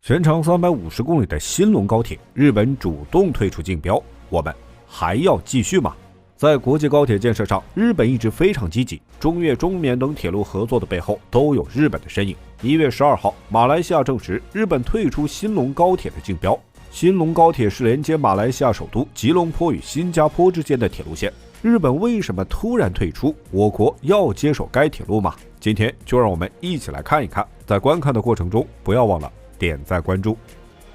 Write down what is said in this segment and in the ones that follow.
全长350公里的新隆高铁，日本主动退出竞标，我们还要继续吗？在国际高铁建设上，日本一直非常积极，中越、中缅等铁路合作的背后都有日本的身影。1月12号，马来西亚证实日本退出新隆高铁的竞标。新隆高铁是连接马来西亚首都吉隆坡与新加坡之间的铁路线。日本为什么突然退出？我国要接手该铁路吗？今天就让我们一起来看一看。在观看的过程中，不要忘了点赞关注。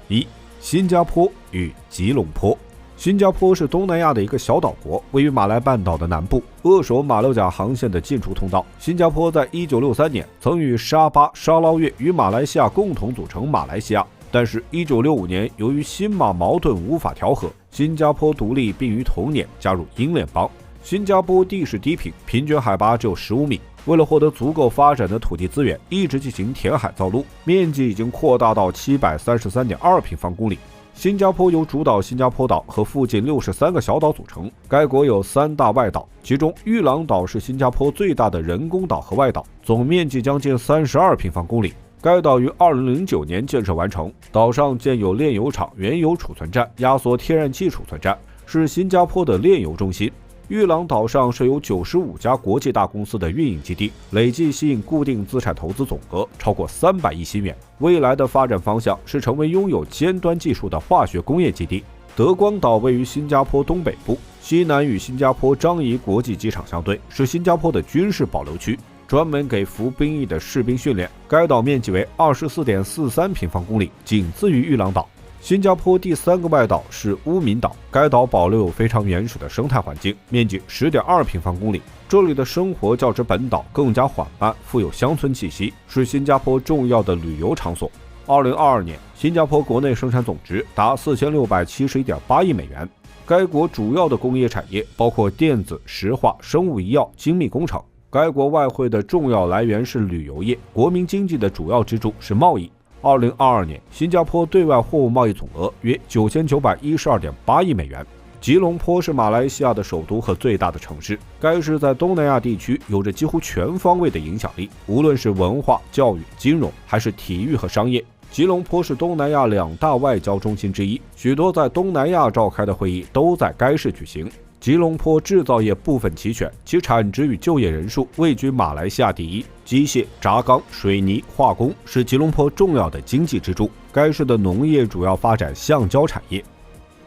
1. 新加坡与吉隆坡。新加坡是东南亚的一个小岛国，位于马来半岛的南部，扼守马六甲航线的进出通道。新加坡在1963年曾与沙巴、沙捞越与马来西亚共同组成马来西亚，但是1965年由于新马矛盾无法调和，新加坡独立，并于同年加入英联邦。新加坡地势低平，平均海拔只有15米。为了获得足够发展的土地资源，一直进行填海造陆，面积已经扩大到733.2平方公里。新加坡由主岛新加坡岛和附近63个小岛组成。该国有3大外岛，其中玉郎岛是新加坡最大的人工岛和外岛，总面积将近32平方公里。该岛于2009年建设完成，岛上建有炼油厂、原油储存站、压缩天然气储存站，是新加坡的炼油中心。玉郎岛上设有95家国际大公司的运营基地，累计吸引固定资产投资总额超过300亿新元。未来的发展方向是成为拥有尖端技术的化学工业基地。德光岛位于新加坡东北部，西南与新加坡樟宜国际机场相对，是新加坡的军事保留区，专门给服兵役的士兵训练。该岛面积为24.43平方公里，仅次于玉郎岛。新加坡第3个外岛是乌敏岛，该岛保留有非常原始的生态环境，面积10.2平方公里。这里的生活较之本岛更加缓慢，富有乡村气息，是新加坡重要的旅游场所。2022年，新加坡国内生产总值达4671.8亿美元。该国主要的工业产业包括电子、石化、生物医药、精密工程。该国外汇的重要来源是旅游业，国民经济的主要支柱是贸易。2022年，新加坡对外货物贸易总额约9912.8亿美元。吉隆坡是马来西亚的首都和最大的城市，该市在东南亚地区有着几乎全方位的影响力，无论是文化、教育、金融，还是体育和商业。吉隆坡是东南亚2大外交中心之一，许多在东南亚召开的会议都在该市举行。吉隆坡制造业部分齐全，其产值与就业人数位居马来西亚第一。机械、轧钢、水泥、化工是吉隆坡重要的经济支柱。该市的农业主要发展橡胶产业。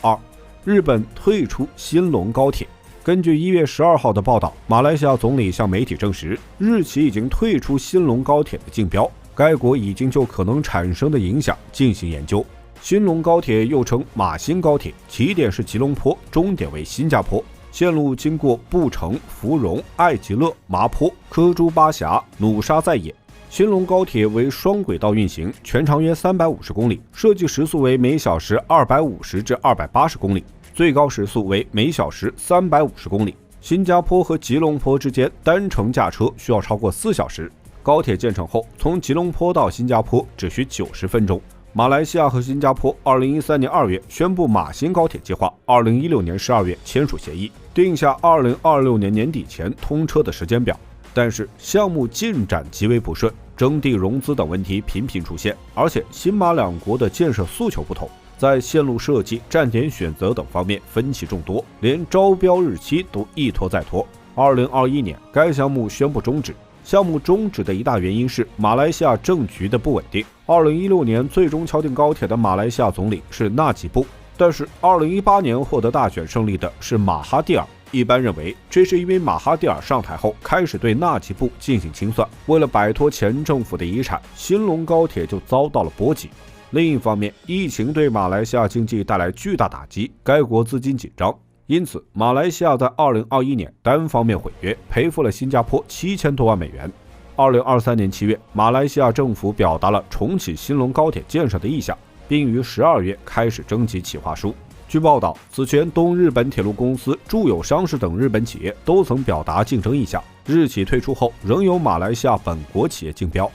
2. 日本退出新隆高铁。根据1月12号的报道，马来西亚总理向媒体证实，日企已经退出新隆高铁的竞标，该国已经就可能产生的影响进行研究。新隆高铁又称马新高铁，起点是吉隆坡，终点为新加坡。线路经过布城、芙蓉、艾吉勒、麻坡、科朱巴峡、努沙再也。新隆高铁为双轨道运行，全长约350公里，设计时速为每小时250至280公里，最高时速为每小时350公里。新加坡和吉隆坡之间单程驾车需要超过4小时。高铁建成后，从吉隆坡到新加坡只需90分钟。马来西亚和新加坡2013年2月宣布马新高铁计划，2016年12月签署协议，定下2026年年底前通车的时间表。但是项目进展极为不顺，征地融资等问题频频出现，而且新马两国的建设诉求不同，在线路设计、站点选择等方面分歧众多，连招标日期都一拖再拖。2021年，该项目宣布终止。项目终止的一大原因是马来西亚政局的不稳定。2016年最终敲定高铁的马来西亚总理是纳吉布，但是2018年获得大选胜利的是马哈蒂尔。一般认为，这是因为马哈蒂尔上台后开始对纳吉布进行清算，为了摆脱前政府的遗产，新隆高铁就遭到了波及。另一方面，疫情对马来西亚经济带来巨大打击，该国资金紧张。因此，马来西亚在2021年单方面毁约，赔付了新加坡7000多万美元。2023年7月，马来西亚政府表达了重启新隆高铁建设的意向，并于12月开始征集企划书。据报道，此前东日本铁路公司、住友商事等日本企业都曾表达竞争意向。日企退出后，仍由马来西亚本国企业竞标。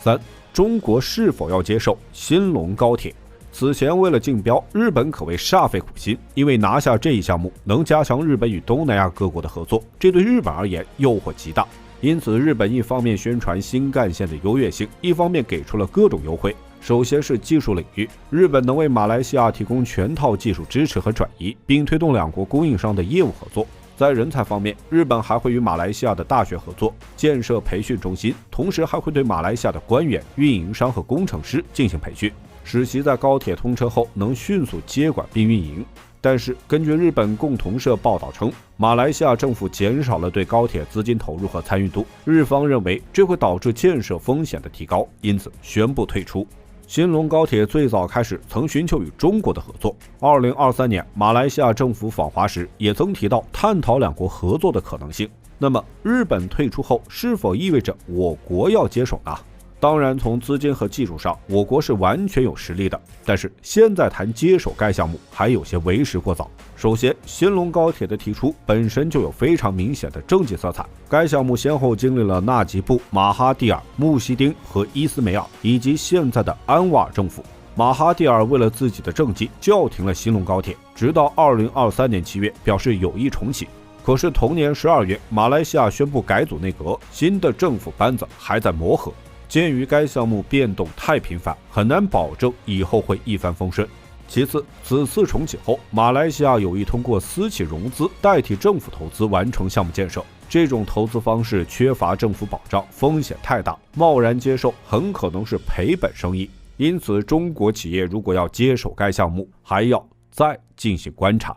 3. 中国是否要接受新隆高铁？此前为了竞标，日本可谓煞费苦心，因为拿下这一项目能加强日本与东南亚各国的合作，这对日本而言诱惑极大。因此，日本一方面宣传新干线的优越性，一方面给出了各种优惠，首先是技术领域，日本能为马来西亚提供全套技术支持和转移，并推动两国供应商的业务合作。在人才方面，日本还会与马来西亚的大学合作，建设培训中心，同时还会对马来西亚的官员、运营商和工程师进行培训，使其在高铁通车后能迅速接管并运营。但是，根据日本共同社报道称，马来西亚政府减少了对高铁资金投入和参与度，日方认为这会导致建设风险的提高，因此宣布退出。新隆高铁最早开始曾寻求与中国的合作。2023年，马来西亚政府访华时也曾提到探讨两国合作的可能性。那么，日本退出后是否意味着我国要接手呢？当然，从资金和技术上，我国是完全有实力的。但是现在谈接手该项目还有些为时过早。首先，新隆高铁的提出本身就有非常明显的政绩色彩。该项目先后经历了纳吉布、马哈蒂尔、穆希丁和伊斯梅尔，以及现在的安瓦尔政府。马哈蒂尔为了自己的政绩叫停了新隆高铁，直到2023年7月表示有意重启。可是同年12月，马来西亚宣布改组内阁，新的政府班子还在磨合。鉴于该项目变动太频繁，很难保证以后会一帆风顺。其次，此次重启后，马来西亚有意通过私企融资代替政府投资完成项目建设，这种投资方式缺乏政府保障，风险太大，贸然接受很可能是赔本生意。因此，中国企业如果要接手该项目，还要再进行观察。